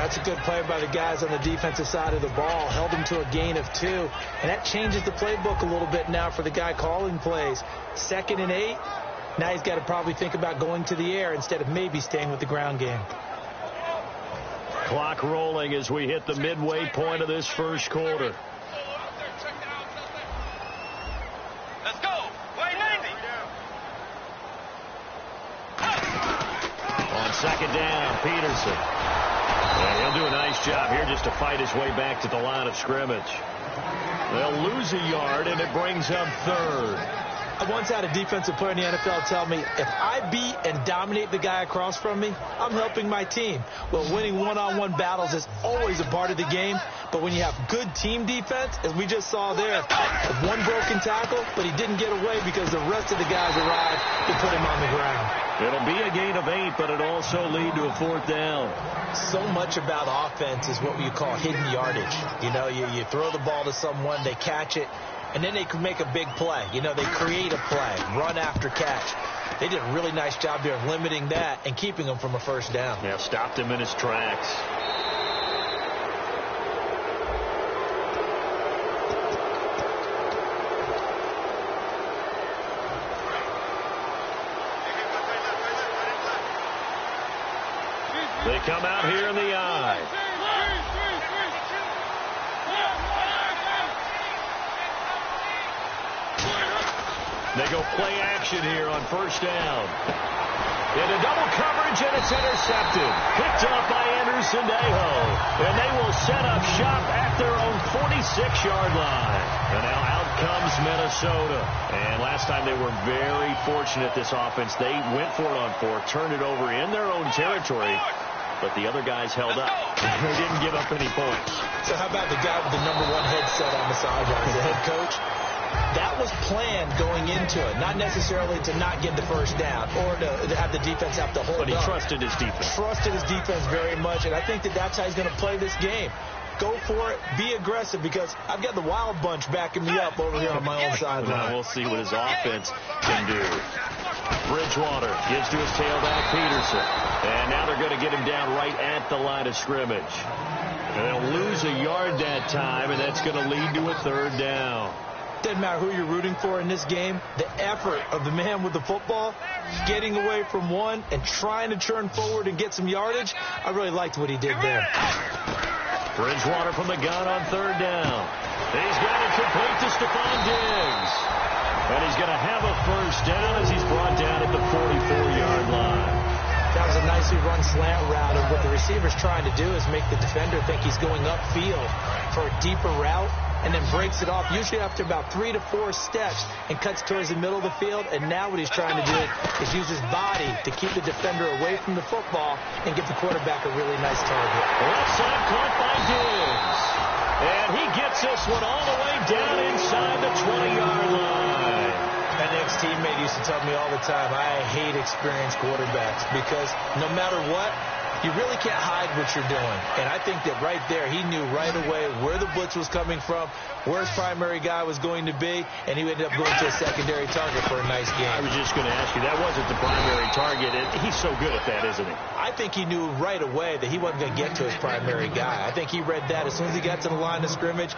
That's a good play by the guys on the defensive side of the ball. Held them to a gain of 2. And that changes the playbook a little bit now for the guy calling plays. 2nd and 8. Now he's got to probably think about going to the air instead of maybe staying with the ground game. Clock rolling as we hit the midway point of this first quarter. Let's go. Play 90. On 2nd down, Peterson. And he'll do a nice job here just to fight his way back to the line of scrimmage. They'll lose a yard, and it brings up 3rd. I once had a defensive player in the NFL tell me, if I beat and dominate the guy across from me, I'm helping my team. Well, winning one-on-one battles is always a part of the game, but when you have good team defense, as we just saw there, one broken tackle, but he didn't get away because the rest of the guys arrived to put him on the ground. It'll be a gain of 8, but it'll also lead to a 4th down. So much about offense is what you call hidden yardage. You know, you throw the ball to someone, they catch it, and then they can make a big play. You know, they create a play, run after catch. They did a really nice job there of limiting that and keeping him from a 1st down. Yeah, stopped him in his tracks. They come out here in the eye. They go play action here on 1st down. Into double coverage, and it's intercepted. Picked up by Anderson-Dejo. And they will set up shop at their own 46-yard line. And now out comes Minnesota. And last time they were very fortunate, this offense. They went for it on 4, turned it over in their own territory. But the other guys held up. They didn't give up any points. So how about the guy with the #1 headset on the sidelines, the head coach? That was planned going into it, not necessarily to not get the 1st down or to have the defense have to hold up. But he trusted his defense. Trusted his defense very much, and I think that's how he's going to play this game. Go for it. Be aggressive, because I've got the wild bunch backing me up over here on my own sideline. We'll see what his offense can do. Bridgewater gives to his tailback, Peterson. And now they're going to get him down right at the line of scrimmage. And they'll lose a yard that time, and that's going to lead to a 3rd down. Doesn't matter who you're rooting for in this game. The effort of the man with the football, getting away from one and trying to turn forward and get some yardage, I really liked what he did there. Bridgewater from the gun on 3rd down. He's got it complete to Stephon Diggs. And he's going to have a 1st down as he's brought down at the 44-yard line. That was a nicely run slant route, and what the receiver's trying to do is make the defender think he's going upfield for a deeper route, and then breaks it off, usually after about 3 to 4 steps, and cuts towards the middle of the field. And now what he's trying to do is use his body to keep the defender away from the football and give the quarterback a really nice target. Left side caught by Diggs. And he gets this one all the way down inside the 20-yard line. An ex-teammate used to tell me all the time, I hate experienced quarterbacks, because no matter what, you really can't hide what you're doing. And I think that right there, he knew right away where the blitz was coming from, where his primary guy was going to be, and he ended up going to a secondary target for a nice game. I was just going to ask you, that wasn't the primary target. He's so good at that, isn't he? I think he knew right away that he wasn't going to get to his primary guy. I think he read that as soon as he got to the line of scrimmage,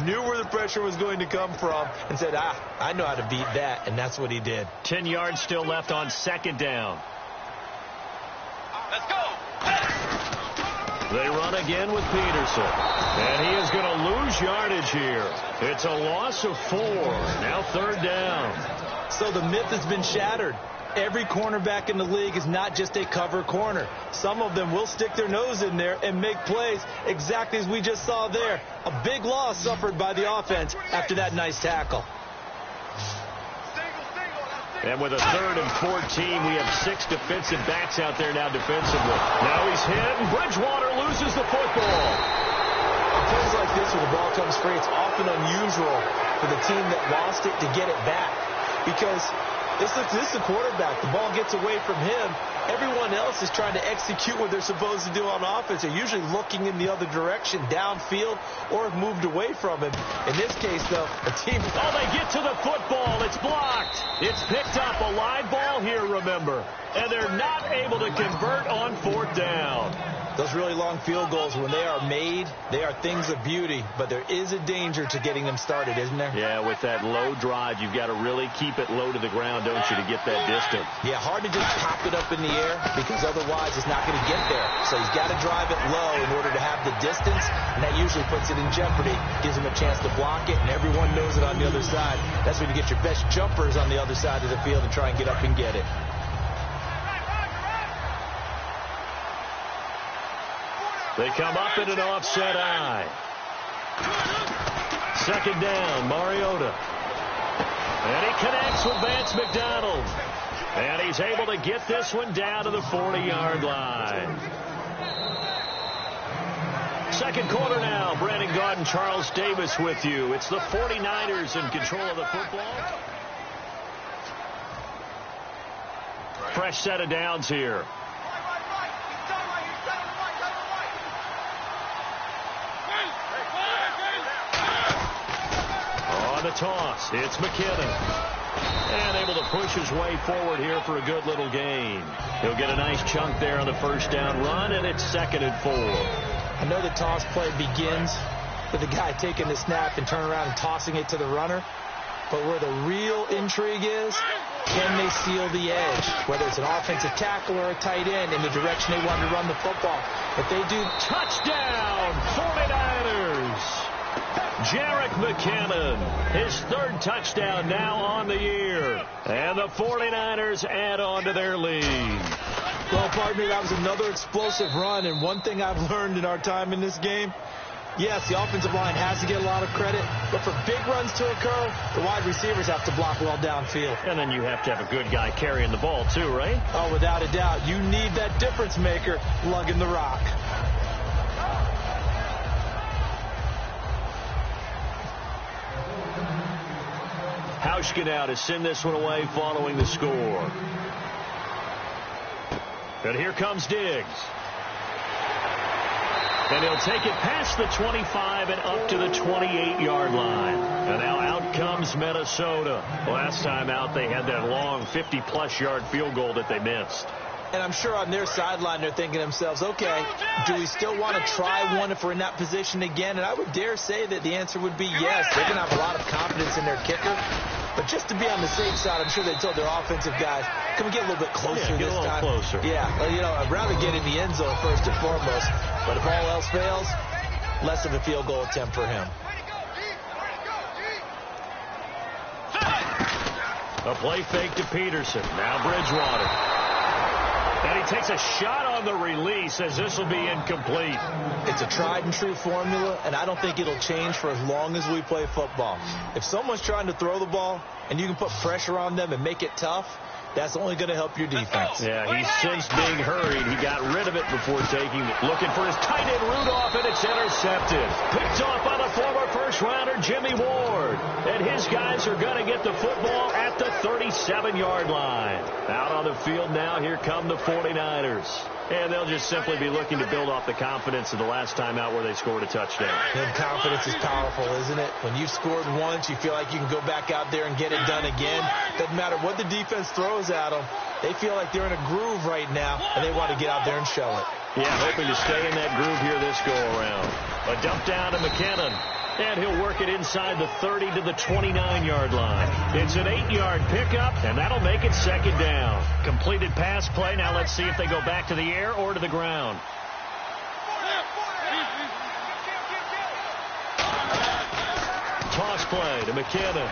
knew where the pressure was going to come from, and said, I know how to beat that, and that's what he did. 10 yards still left on 2nd down. Let's go. They run again with Peterson. And he is going to lose yardage here. It's a loss of 4. Now 3rd down. So the myth has been shattered. Every cornerback in the league is not just a cover corner. Some of them will stick their nose in there and make plays exactly as we just saw there. A big loss suffered by the offense after that nice tackle. And with a 3rd and 14, we have 6 defensive backs out there now defensively. Now he's hit, and Bridgewater loses the football. On plays like this where the ball comes free, it's often unusual for the team that lost it to get it back. Because this is a quarterback. The ball gets away from him. Everyone else is trying to execute what they're supposed to do on offense. They're usually looking in the other direction, downfield, or have moved away from him. In this case, though, a team... Oh, they get to the football. It's blocked. It's picked up. A live ball here, remember. And they're not able to convert on 4th down. Those really long field goals, when they are made, they are things of beauty, but there is a danger to getting them started, isn't there? Yeah, with that low drive, you've got to really keep it low to the ground, don't you, to get that distance? Yeah, hard to just pop it up in the air because otherwise it's not going to get there. So he's got to drive it low in order to have the distance, and that usually puts it in jeopardy, gives him a chance to block it, and everyone knows it on the other side. That's when you get your best jumpers on the other side of the field and try and get up and get it. They come up in an offset eye. Second down, Mariota. And he connects with Vance McDonald. And he's able to get this one down to the 40-yard line. Second quarter now. Brandon Gaudin, Charles Davis with you. It's the 49ers in control of the football. Fresh set of downs here. The toss. It's McKinnon. And able to push his way forward here for a good little gain. He'll get a nice chunk there on the first down run, and it's 2nd and 4. I know the toss play begins with the guy taking the snap and turning around and tossing it to the runner. But where the real intrigue is, can they seal the edge? Whether it's an offensive tackle or a tight end in the direction they want to run the football. If they do, touchdown, 49ers. Jerick McKinnon, his 3rd touchdown now on the year. And the 49ers add on to their lead. Well, partner, that was another explosive run. And one thing I've learned in our time in this game, yes, the offensive line has to get a lot of credit. But for big runs to occur, the wide receivers have to block well downfield. And then you have to have a good guy carrying the ball too, right? Oh, without a doubt. You need that difference maker lugging the rock. Hauschka now to send this one away following the score. And here comes Diggs. And he'll take it past the 25 and up to the 28-yard line. And now out comes Minnesota. Last time out, they had that long 50-plus yard field goal that they missed. And I'm sure on their sideline they're thinking to themselves, okay, do we still want to try one if we're in that position again? And I would dare say that the answer would be yes. They're going to have a lot of confidence in their kicker. But just to be on the safe side, I'm sure they told their offensive guys, can we get a little bit closer this time? Closer. Yeah, well, you know, I'd rather get in the end zone first and foremost. But if all else fails, less of a field goal attempt for him. A play fake to Peterson. Now Bridgewater. And he takes a shot on the release as this will be incomplete. It's a tried-and-true formula, and I don't think it'll change for as long as we play football. If someone's trying to throw the ball and you can put pressure on them and make it tough, that's only going to help your defense. Yeah, he's since being hurried. He got rid of it before taking it. Looking for his tight end Rudolph, and it's intercepted. Picked off by the former first-rounder Jimmy Ward. And his guys are going to get the football at the 37-yard line. Out on the field now, here come the 49ers. And they'll just simply be looking to build off the confidence of the last time out where they scored a touchdown. And confidence is powerful, isn't it? When you've scored once, you feel like you can go back out there and get it done again. Doesn't matter what the defense throws at them. They feel like they're in a groove right now, and they want to get out there and show it. Yeah, hoping to stay in that groove here this go-around. A dump down to McKinnon. And he'll work it inside the 30 to the 29-yard line. It's an 8-yard pickup, and that'll make it 2nd down. Completed pass play. Now let's see if they go back to the air or to the ground. Toss play to McKinnon.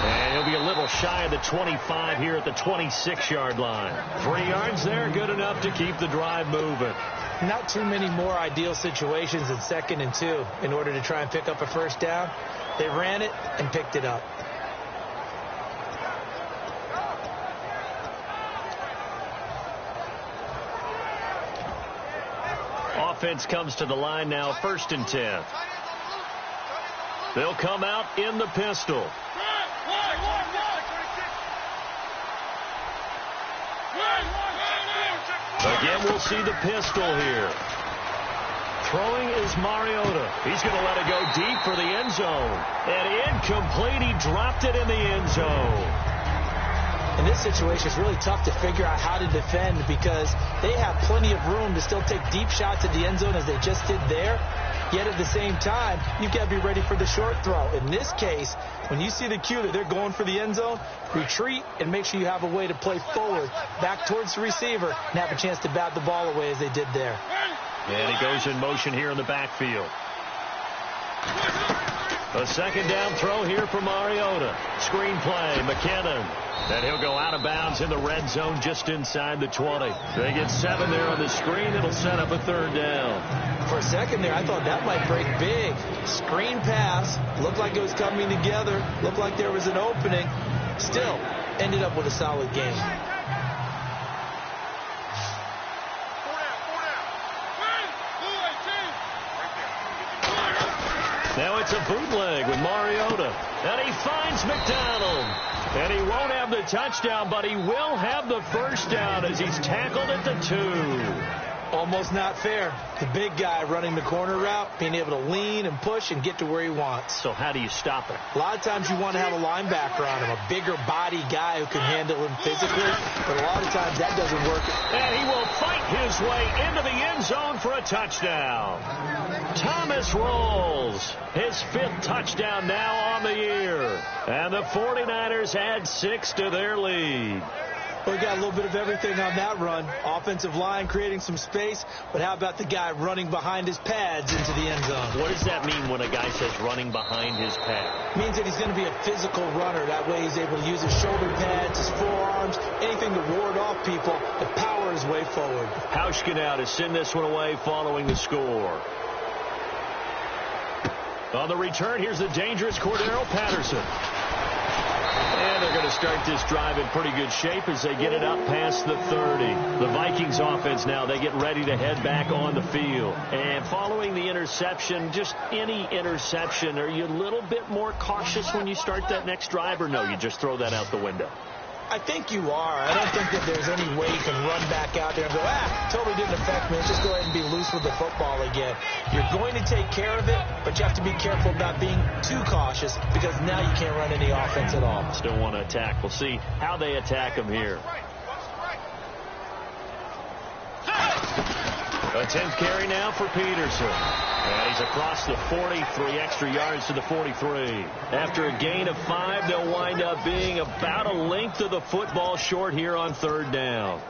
And he'll be a little shy of the 25 here at the 26-yard line. 3 yards there, good enough to keep the drive moving. Not too many more ideal situations in 2nd and 2 in order to try and pick up a first down. They ran it and picked it up. Offense comes to the line now, 1st and 10. They'll come out in the pistol. Again, we'll see the pistol here. Throwing is Mariota. He's going to let it go deep for the end zone. And incomplete. He dropped it in the end zone. In this situation, it's really tough to figure out how to defend because they have plenty of room to still take deep shots at the end zone as they just did there. Yet at the same time, you've got to be ready for the short throw. In this case, when you see the cue that they're going for the end zone, retreat and make sure you have a way to play forward, back towards the receiver, and have a chance to bat the ball away as they did there. And he goes in motion here in the backfield. A second down throw here for Mariota. Screen play, McKinnon. And he'll go out of bounds in the red zone just inside the 20. They get 7 there on the screen. It'll set up a third down. For a second there, I thought that might break big. Screen pass. Looked like it was coming together. Looked like there was an opening. Still, ended up with a solid game. Now it's a bootleg with Mariota. And he finds McDonald. And he won't have the touchdown, but he will have the first down as he's tackled at the 2. Almost not fair. The big guy running the corner route, being able to lean and push and get to where he wants. So how do you stop it? A lot of times you want to have a linebacker on him, a bigger body guy who can handle him physically, but a lot of times that doesn't work. And he will fight his way into the end zone for a touchdown. Thomas rolls. His 5th touchdown now on the year. And the 49ers add 6 to their lead. Well, we got a little bit of everything on that run. Offensive line creating some space, but how about the guy running behind his pads into the end zone? What does that mean when a guy says running behind his pad? It means that he's going to be a physical runner. That way he's able to use his shoulder pads, his forearms, anything to ward off people, to power his way forward. Hauschka now to send this one away following the score. On the return, here's the dangerous Cordero Patterson. And they're going to start this drive in pretty good shape as they get it up past the 30. The Vikings offense now, they get ready to head back on the field. And following the interception, just any interception, are you a little bit more cautious when you start that next drive, or no, you just throw that out the window? I think you are. I don't think that there's any way you can run back out there and go, totally didn't affect me. Let's just go ahead and be loose with the football again. You're going to take care of it, but you have to be careful about being too cautious because now you can't run any offense at all. Still want to attack. We'll see how they attack him here. A 10th carry now for Peterson. And he's across the 40, 3 extra yards to the 43. After a gain of 5, they'll wind up being about a length of the football short here on 3rd down.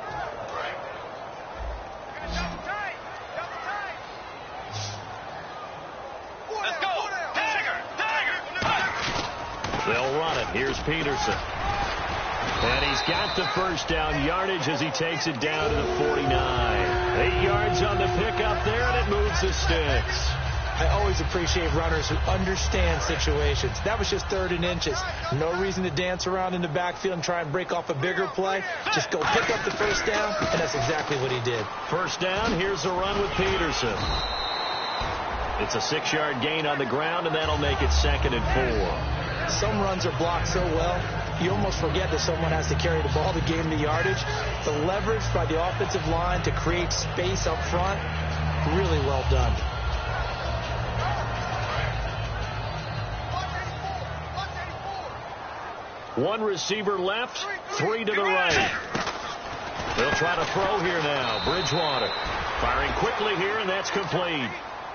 Let's go. They'll run it. Here's Peterson. And he's got the first down yardage as he takes it down to the 49. 8 yards on the pickup there, and it moves the sticks. I always appreciate runners who understand situations. That was just 3rd and inches. No reason to dance around in the backfield and try and break off a bigger play. Just go pick up the first down, and that's exactly what he did. First down, here's the run with Peterson. It's a 6-yard gain on the ground, and that'll make it 2nd and 4. Some runs are blocked so well, you almost forget that someone has to carry the ball to gain the yardage. The leverage by the offensive line to create space up front, really well done. One receiver left, 3 to the right. They'll try to throw here now. Bridgewater firing quickly here, and that's complete.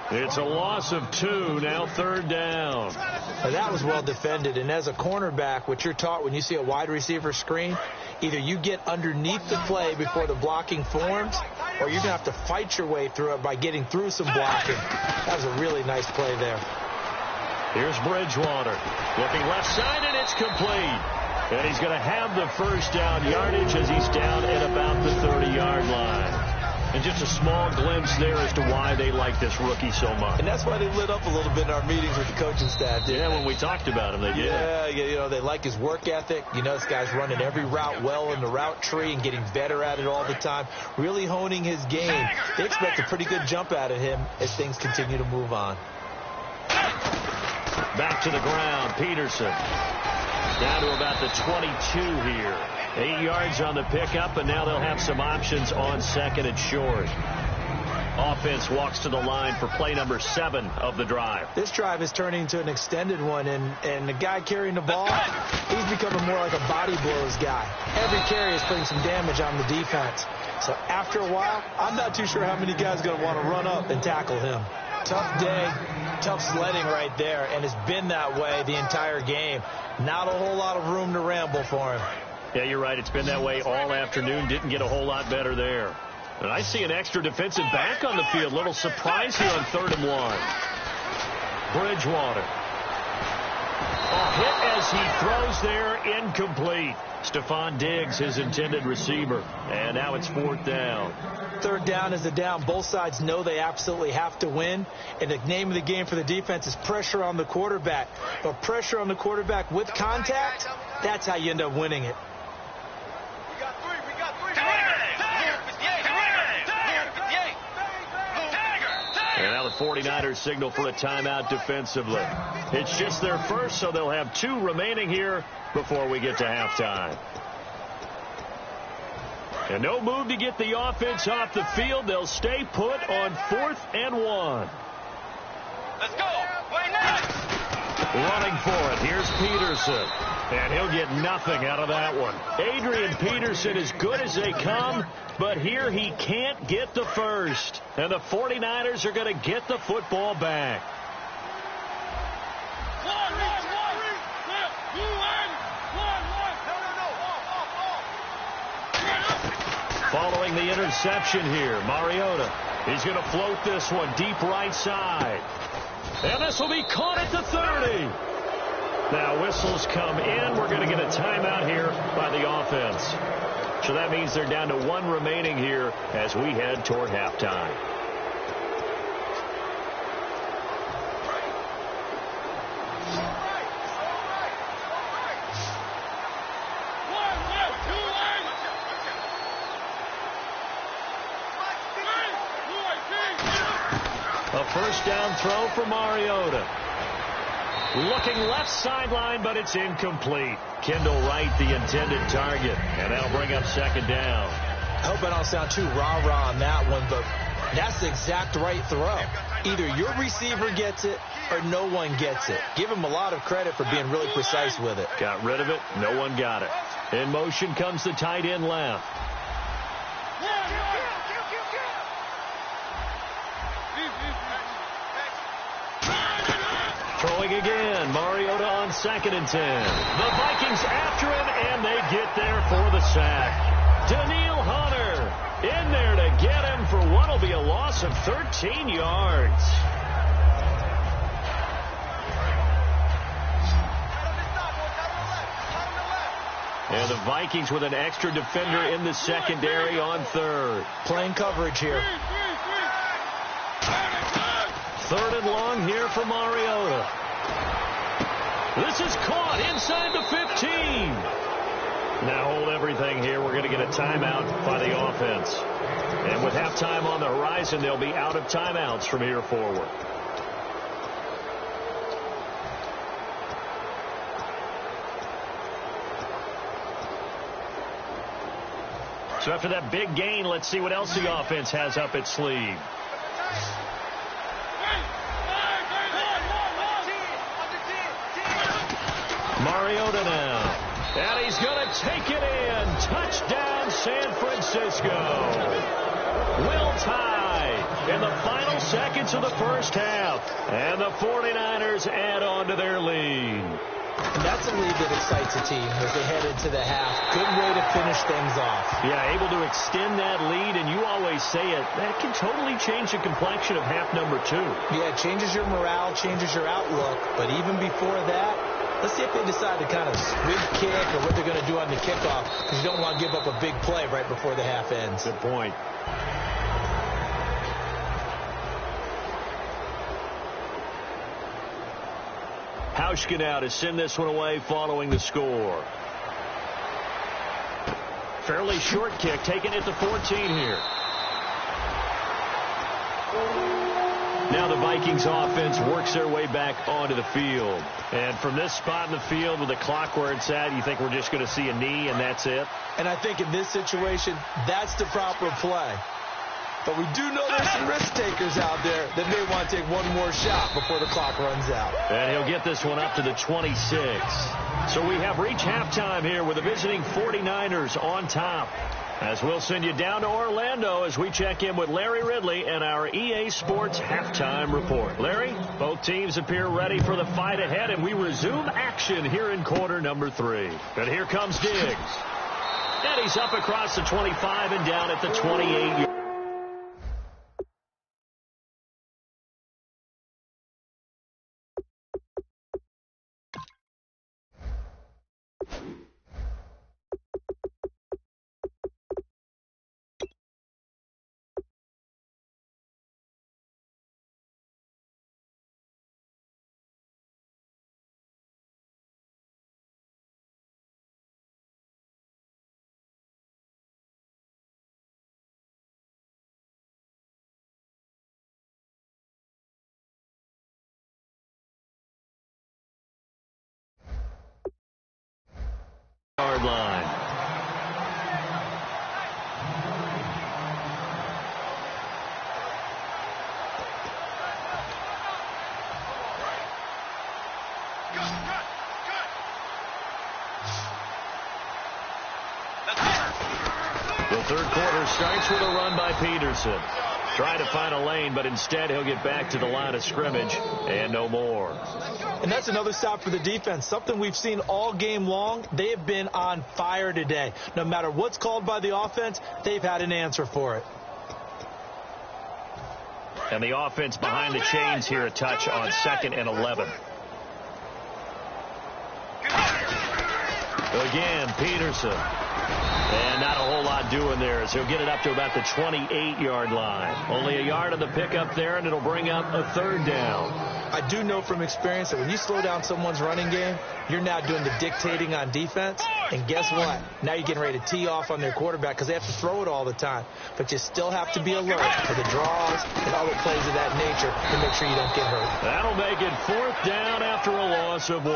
It's a loss of 2, now 3rd down. Now that was well defended, and as a cornerback, what you're taught when you see a wide receiver screen, either you get underneath the play before the blocking forms, or you're going to have to fight your way through it by getting through some blocking. That was a really nice play there. Here's Bridgewater looking left side, and it's complete. And he's going to have the first down yardage as he's down at about the 30-yard line. And just a small glimpse there as to why they like this rookie so much. And that's why they lit up a little bit in our meetings with the coaching staff. Yeah, when we talked about him, they did. Yeah, you know, they like his work ethic. You know, this guy's running every route well in the route tree and getting better at it all the time, really honing his game. They expect a pretty good jump out of him as things continue to move on. Back to the ground, Peterson. Down to about the 22 here. 8 yards on the pickup, and now they'll have some options on 2nd and short. Offense walks to the line for play number 7 of the drive. This drive is turning into an extended one, and the guy carrying the ball, he's becoming more like a body blows guy. Every carry is putting some damage on the defense. So after a while, I'm not too sure how many guys are going to want to run up and tackle him. Tough day, tough sledding right there, and it's been that way the entire game. Not a whole lot of room to ramble for him. Yeah, you're right. It's been that way all afternoon. Didn't get a whole lot better there. And I see an extra defensive back on the field. Little surprise here on 3rd and 1. Bridgewater. A hit as he throws there, incomplete. Stephon Diggs, his intended receiver. And now it's 4th down. 3rd down is the down. Both sides know they absolutely have to win. And the name of the game for the defense is pressure on the quarterback. But pressure on the quarterback with contact, that's how you end up winning it. And now the 49ers signal for a timeout defensively. It's just their first, so they'll have 2 remaining here before we get to halftime. And no move to get the offense off the field. They'll stay put on 4th and 1. Let's go. Play next. Running for it. Here's Peterson. And he'll get nothing out of that one. Adrian Peterson as good as they come, but here he can't get the first. And the 49ers are going to get the football back. Following the interception here, Mariota. He's going to float this one deep right side. And this will be caught at the 30. Now whistles come in. We're going to get a timeout here by the offense. So that means they're down to 1 remaining here as we head toward halftime. A first down throw for Mariota. Looking left sideline, but it's incomplete. Kendall Wright, the intended target. And that'll bring up 2nd down. I hope I don't sound too rah-rah on that one, but that's the exact right throw. Either your receiver gets it or no one gets it. Give him a lot of credit for being really precise with it. Got rid of it. No one got it. In motion comes the tight end left. Throwing again. Mariota on 2nd and 10. The Vikings after him, and they get there for the sack. Daniil Hunter in there to get him for what will be a loss of 13 yards. And the Vikings with an extra defender in the secondary on 3rd. Playing coverage here. 3rd and long here for Mariota. This is caught inside the 15. Now hold everything here. We're going to get a timeout by the offense. And with halftime on the horizon, they'll be out of timeouts from here forward. So after that big gain, let's see what else the offense has up its sleeve. Mariota now. And he's going to take it in. Touchdown, San Francisco. Will tie in the final seconds of the first half. And the 49ers add on to their lead. And that's a lead that excites a team as they head into the half. Good way to finish things off. Yeah, able to extend that lead, and you always say it, that can totally change the complexion of half number 2. Yeah, it changes your morale, changes your outlook. But even before that, let's see if they decide to kind of squib kick or what they're going to do on the kickoff, because you don't want to give up a big play right before the half ends. Good point. Hauschka now to send this one away following the score. Fairly short kick, taken at the 14 here. Now the Vikings offense works their way back onto the field. And from this spot in the field with the clock where it's at, you think we're just going to see a knee and that's it? And I think in this situation, that's the proper play. But we do know there's some risk takers out there that may want to take one more shot before the clock runs out. And he'll get this one up to the 26. So we have reached halftime here with the visiting 49ers on top. As we'll send you down to Orlando as we check in with Larry Ridley and our EA Sports Halftime Report. Larry, both teams appear ready for the fight ahead, and we resume action here in quarter number 3. And here comes Diggs. And he's up across the 25 and down at the 28. Yard line. The third quarter starts with a run by Peterson. Trying to find a lane, but instead he'll get back to the line of scrimmage and no more. And that's another stop for the defense. Something we've seen all game long. They have been on fire today. No matter what's called by the offense, they've had an answer for it. And the offense behind the chains here a touch on 2nd and 11. Again, Peterson. And not a whole lot doing there as he'll get it up to about the 28-yard line. Only a yard on the pickup there, and it'll bring up a 3rd down. I do know from experience that when you slow down someone's running game, you're now doing the dictating on defense. And guess what? Now you're getting ready to tee off on their quarterback because they have to throw it all the time. But you still have to be alert for the draws and other plays of that nature to make sure you don't get hurt. That'll make it 4th down after a loss of 1.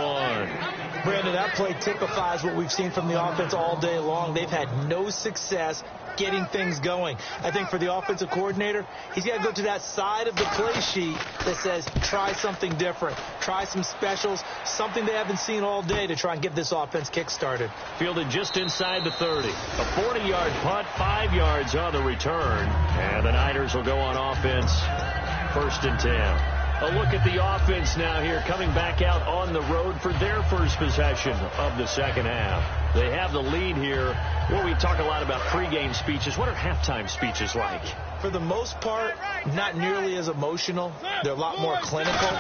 Brandon, that play typifies what we've seen from the offense all day long. They've had no success getting things going. I think for the offensive coordinator, he's got to go to that side of the play sheet that says try something different, try some specials, something they haven't seen all day to try and get this offense kick-started. Fielded just inside the 30. A 40-yard punt, 5 yards on the return. And the Niners will go on offense, 1st and 10. A look at the offense now here, coming back out on the road for their first possession of the second half. They have the lead here. Well, we talk a lot about pregame speeches. What are halftime speeches like? For the most part, not nearly as emotional. They're a lot more clinical.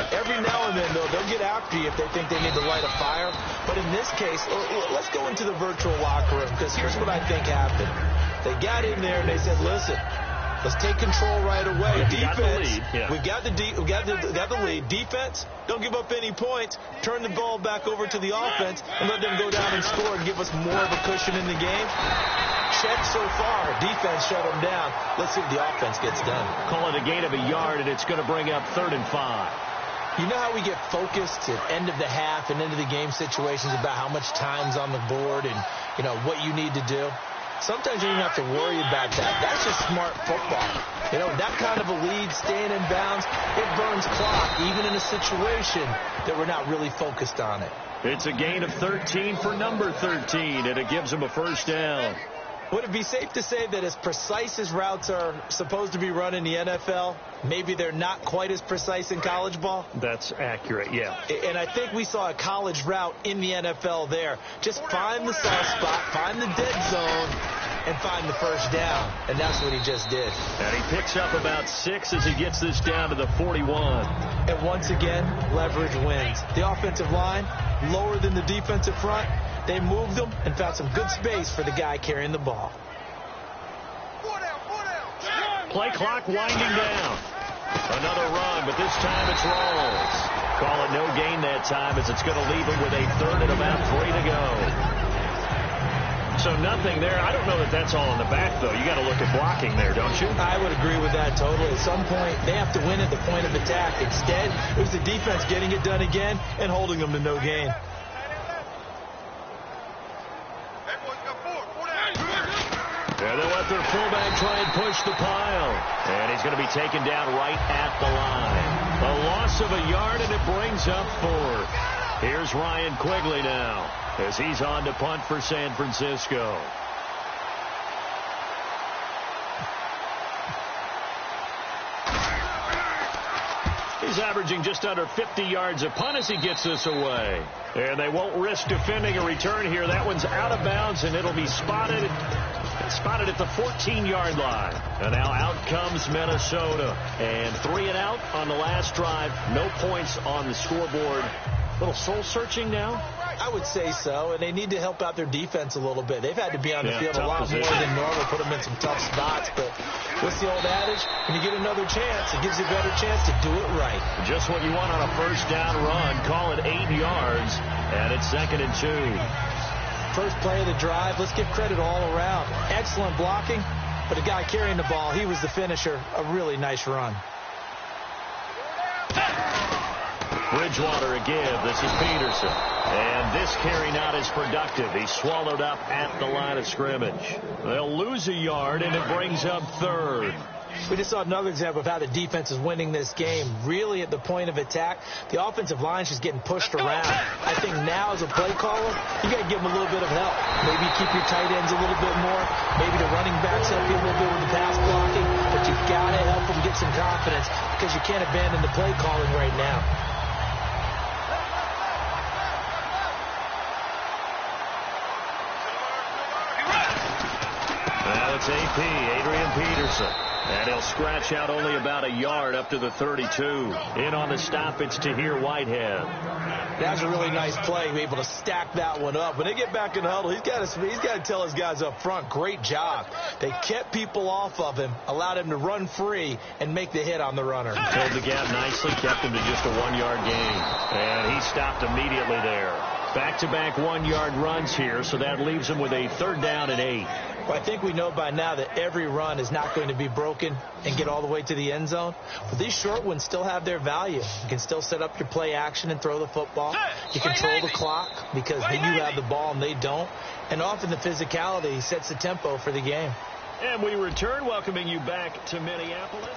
Every now and then, though, they'll get after you if they think they need to light a fire. But in this case, let's go into the virtual locker room, because here's what I think happened. They got in there and they said, listen, let's take control right away. Defense, we've got the lead. Defense, don't give up any points. Turn the ball back over to the offense and let them go down and score and give us more of a cushion in the game. Check so far. Defense shut them down. Let's see if the offense gets done. Call it a gain of a yard, and it's going to bring up 3rd and 5. You know how we get focused at end of the half and into the game situations about how much time's on the board and, you know, what you need to do? Sometimes you don't have to worry about that. That's just smart football. You know, that kind of a lead, staying in bounds, it burns clock, even in a situation that we're not really focused on it. It's a gain of 13 for number 13, and it gives them a 1st down. Would it be safe to say that as precise as routes are supposed to be run in the NFL, maybe they're not quite as precise in college ball? That's accurate, yeah. And I think we saw a college route in the NFL there. Just find the soft spot, find the dead zone, and find the 1st down. And that's what he just did. And he picks up about 6 as he gets this down to the 41. And once again, leverage wins. The offensive line, lower than the defensive front. They moved them and found some good space for the guy carrying the ball. Play clock winding down. Another run, but this time it's Rawls. Call it no gain that time as it's going to leave him with a 3rd and about 3 to go. So nothing there. I don't know that that's all in the back, though. You got to look at blocking there, don't you? I would agree with that totally. At some point, they have to win at the point of attack. Instead, it was the defense getting it done again and holding them to no gain. Yeah, they'll let their fullback try and push the pile. And he's going to be taken down right at the line. A loss of a yard, and it brings up 4. Here's Ryan Quigley now as he's on to punt for San Francisco. He's averaging just under 50 yards a punt as he gets this away. And they won't risk defending a return here. That one's out of bounds, and it'll be spotted at the 14-yard line. And now out comes Minnesota. And 3 and out on the last drive. No points on the scoreboard. A little soul-searching now? I would say so, and they need to help out their defense a little bit. They've had to be on the field a lot position. more than normal, put them in some tough spots. But what's the old adage? When you get another chance, it gives you a better chance to do it right. Just what you want on a first down run. Call it 8 yards, and it's 2nd and 2. First play of the drive. Let's give credit all around. Excellent blocking, but the guy carrying the ball, he was the finisher. A really nice run. Bridgewater a give. This is Peterson. And this carry not as productive. He's swallowed up at the line of scrimmage. They'll lose a yard, and it brings up 3rd. We just saw another example of how the defense is winning this game. Really at the point of attack, the offensive line's just getting pushed around. I think now as a play caller, you got to give them a little bit of help. Maybe keep your tight ends a little bit more. Maybe the running backs help you a little bit with the pass blocking. But you've got to help them get some confidence because you can't abandon the play calling right now. Now it's AP, Adrian Peterson. And he'll scratch out only about a yard up to the 32. In on the stop, it's Tahir Whitehead. That's a really nice play. Be able to stack that one up. When they get back in the huddle, he's got to tell his guys up front, great job. They kept people off of him, allowed him to run free, and make the hit on the runner. Filled the gap nicely, kept him to just a 1-yard gain. And he stopped immediately there. Back-to-back 1-yard runs here, so that leaves him with a 3rd down and 8. Well, I think we know by now that every run is not going to be broken and get all the way to the end zone. But these short ones still have their value. You can still set up your play action and throw the football. You control the clock because you have the ball and they don't. And often the physicality sets the tempo for the game. And we return, welcoming you back to Minneapolis.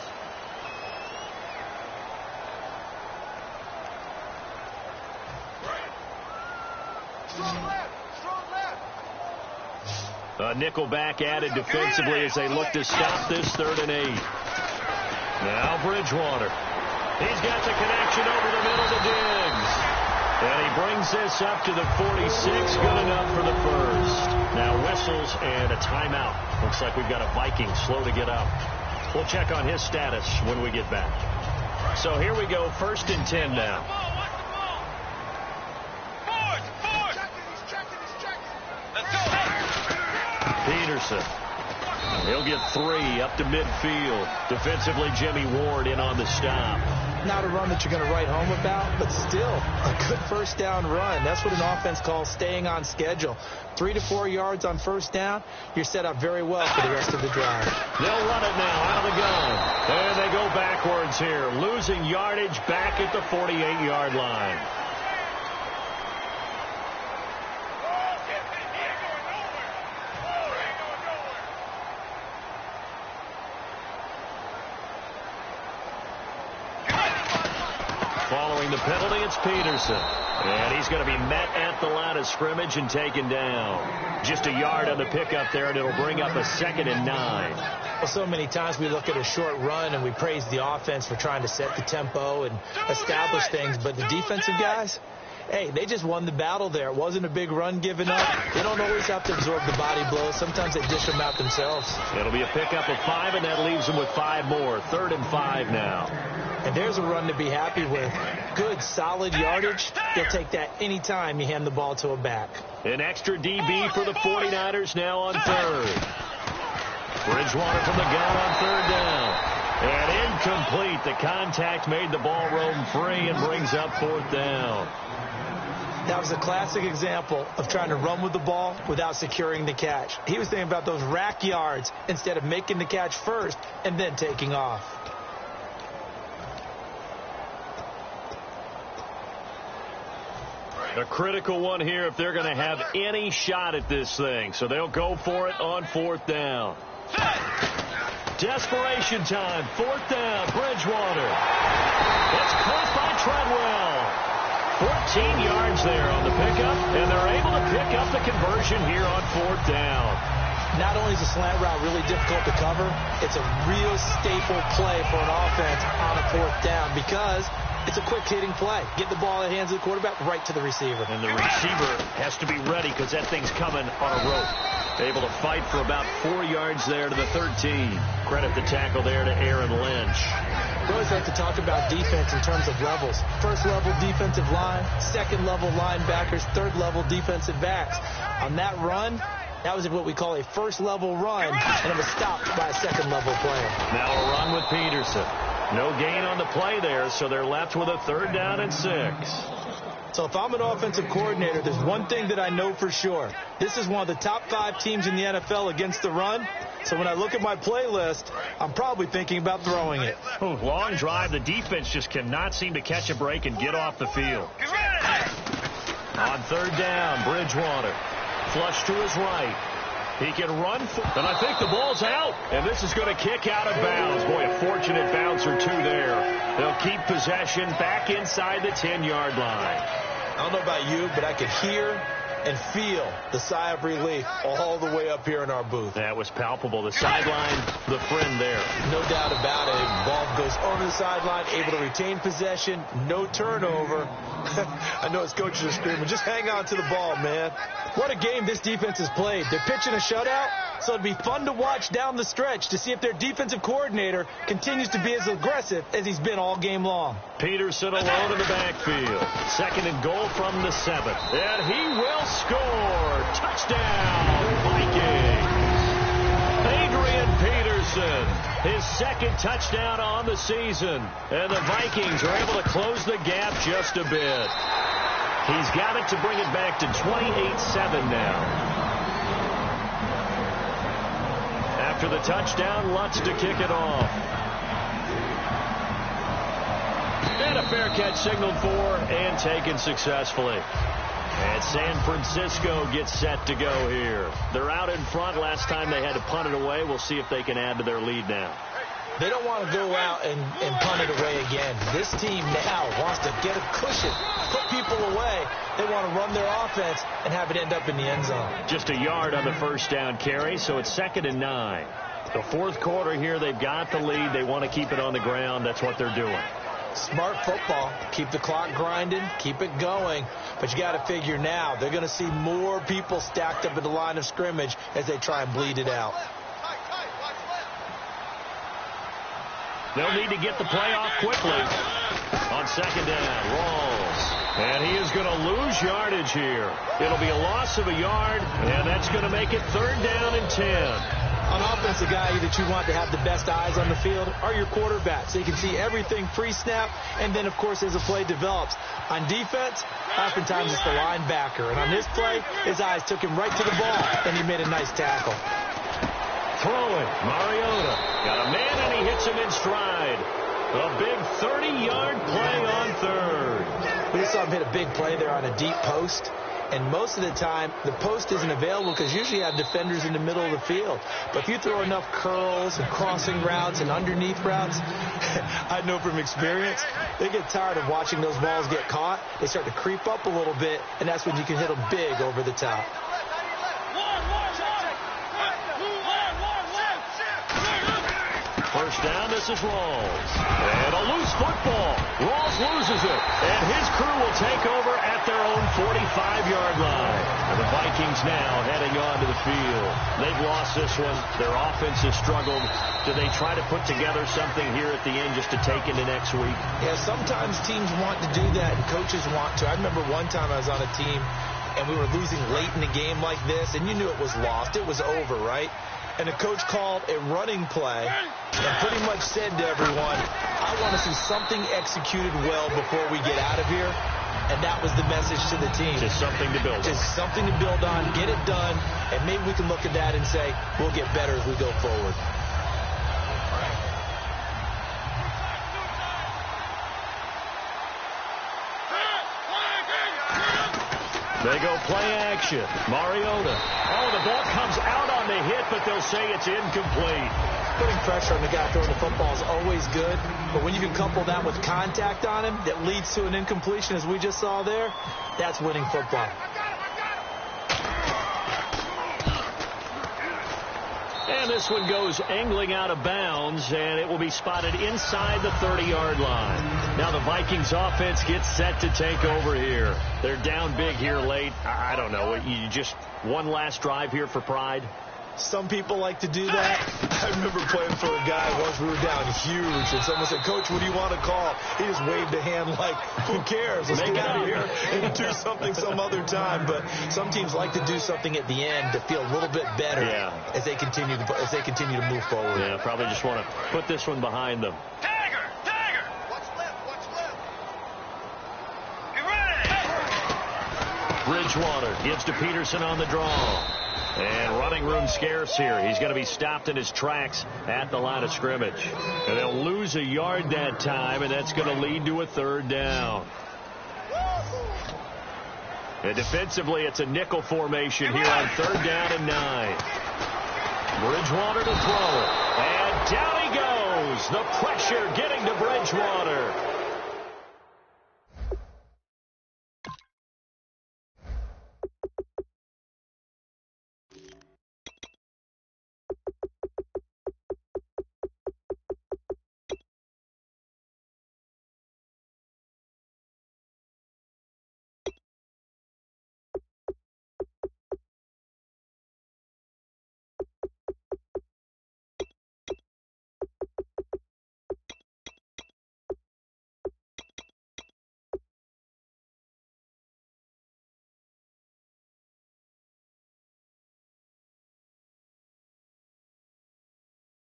A nickel back added defensively as they look to stop this 3rd and 8. Now Bridgewater. He's got the connection over the middle to Diggs. And he brings this up to the 46. Good enough for the first. Now whistles and a timeout. Looks like we've got a Viking slow to get up. We'll check on his status when we get back. So here we go. 1st and 10 now. Peterson. He'll get 3 up to midfield. Defensively, Jimmy Ward in on the stop. Not a run that you're going to write home about, but still a good first down run. That's what an offense calls staying on schedule. 3 to 4 yards on first down. You're set up very well for the rest of the drive. They'll run it now out of the gun. And they go backwards here, losing yardage back at the 48-yard line. Following the penalty, it's Peterson. And he's going to be met at the line of scrimmage and taken down. Just a yard on the pickup there, and it'll bring up a 2nd and 9. Well, so many times we look at a short run and we praise the offense for trying to set the tempo and establish things. But the defensive guys, hey, they just won the battle there. It wasn't a big run given up. They don't always have to absorb the body blows. Sometimes they dish them out themselves. It'll be a pickup of 5, and that leaves them with 5 more. 3rd and 5 now. And there's a run to be happy with. Good, solid yardage. You'll take that anytime you hand the ball to a back. An extra DB for the 49ers now on 3rd. Bridgewater from the gun on 3rd down. And incomplete. The contact made the ball roam free and brings up 4th down. That was a classic example of trying to run with the ball without securing the catch. He was thinking about those rack yards instead of making the catch first and then taking off. A critical one here if they're going to have any shot at this thing. So they'll go for it on 4th down. Desperation time. 4th down. Bridgewater. It's caught by Treadwell. 14 yards there on the pickup, and they're able to pick up the conversion here on 4th down. Not only is the slant route really difficult to cover, it's a real staple play for an offense on a 4th down because it's a quick-hitting play. Get the ball in the hands of the quarterback right to the receiver. And the receiver has to be ready because that thing's coming on a rope. Able to fight for about 4 yards there to the 13. Credit the tackle there to Aaron Lynch. We always like to talk about defense in terms of levels. First-level defensive line, second-level linebackers, third-level defensive backs. On that run, that was what we call a first-level run, and it was stopped by a second-level player. Now a run with Peterson. No gain on the play there, so they're left with a 3rd down and 6. So if I'm an offensive coordinator, there's one thing that I know for sure. This is one of the top 5 teams in the NFL against the run. So when I look at my playlist, I'm probably thinking about throwing it. Ooh, long drive. The defense just cannot seem to catch a break and get off the field. On 3rd down, Bridgewater. Flush to his right. He can run, and I think the ball's out. And this is going to kick out of bounds. Boy, a fortunate bounce or two there. They'll keep possession back inside the 10-yard line. I don't know about you, but I could hear and feel the sigh of relief all the way up here in our booth. That was palpable. The sideline, the friend there. No doubt about it. Ball goes over the sideline, able to retain possession, no turnover. I know his coaches are screaming, just hang on to the ball, man. What a game this defense has played. They're pitching a shutout, so it'd be fun to watch down the stretch to see if their defensive coordinator continues to be as aggressive as he's been all game long. Peterson alone in the backfield. 2nd and goal from the 7th. And he will score. Touchdown, Vikings. Adrian Peterson, his 2nd touchdown on the season. And the Vikings are able to close the gap just a bit. He's got it to bring it back to 28-7 now. After the touchdown, Lutz to kick it off. And a fair catch signaled for and taken successfully. And San Francisco gets set to go here. They're out in front. Last time they had to punt it away. We'll see if they can add to their lead now. They don't want to go out and punt it away again. This team now wants to get a cushion, put people away. They want to run their offense and have it end up in the end zone. Just a yard on the 1st down carry, so it's 2nd and 9. The 4th quarter here, they've got the lead. They want to keep it on the ground. That's what they're doing. Smart football. Keep the clock grinding. Keep it going. But you got to figure now they're going to see more people stacked up at the line of scrimmage as they try and bleed it out. They'll need to get the play off quickly. On 2nd down, Rawls. And he is going to lose yardage here. It'll be a loss of a yard, and that's going to make it 3rd down and 10. On offense, the guy that you want to have the best eyes on the field are your quarterbacks. So you can see everything pre-snap, and then, of course, as the play develops. On defense, oftentimes it's the linebacker. And on this play, his eyes took him right to the ball, and he made a nice tackle. Throwing, Mariota. Got a man, and he hits him in stride. A big 30-yard play on 3rd. We just saw him hit a big play there on a deep post. And most of the time, the post isn't available because usually you have defenders in the middle of the field. But if you throw enough curls and crossing routes and underneath routes, I know from experience, they get tired of watching those balls get caught. They start to creep up a little bit, and that's when you can hit them big over the top. 1st down, this is Rawls. And a loose football. Rawls loses it. And his crew will take over at their own 45-yard line. And the Vikings now heading on to the field. They've lost this one. Their offense has struggled. Do they try to put together something here at the end just to take into next week? Yeah, sometimes teams want to do that and coaches want to. I remember one time I was on a team and we were losing late in the game like this, and you knew it was lost. It was over, right? And the coach called a running play and pretty much said to everyone, I want to see something executed well before we get out of here. And that was the message to the team. Just something to build on. Just something to build on, get it done, and maybe we can look at that and say, we'll get better as we go forward. They go play action. Mariota. Oh, the ball comes out on the hit, but they'll say it's incomplete. Putting pressure on the guy throwing the football is always good, but when you can couple that with contact on him that leads to an incompletion, as we just saw there, that's winning football. And this one goes angling out of bounds, and it will be spotted inside the 30-yard line. Now the Vikings offense gets set to take over here. They're down big here late. I don't know. You just one last drive here for pride? Some people like to do that. I remember playing for a guy once we were down huge, and someone said, "Coach, what do you want to call?" He just waved a hand like, "Who cares? Let's get out of here and do something some other time." But some teams like to do something at the end to feel a little bit better as they continue to move forward. Yeah, probably just want to put this one behind them. Tiger! What's left? Get ready! Bridgewater gives to Peterson on the draw. And running room scarce here. He's going to be stopped in his tracks at the line of scrimmage. And they'll lose a yard that time, and that's going to lead to a third down. And defensively, it's a nickel formation here on 3rd down and 9. Bridgewater to throw. And down he goes. The pressure getting to Bridgewater.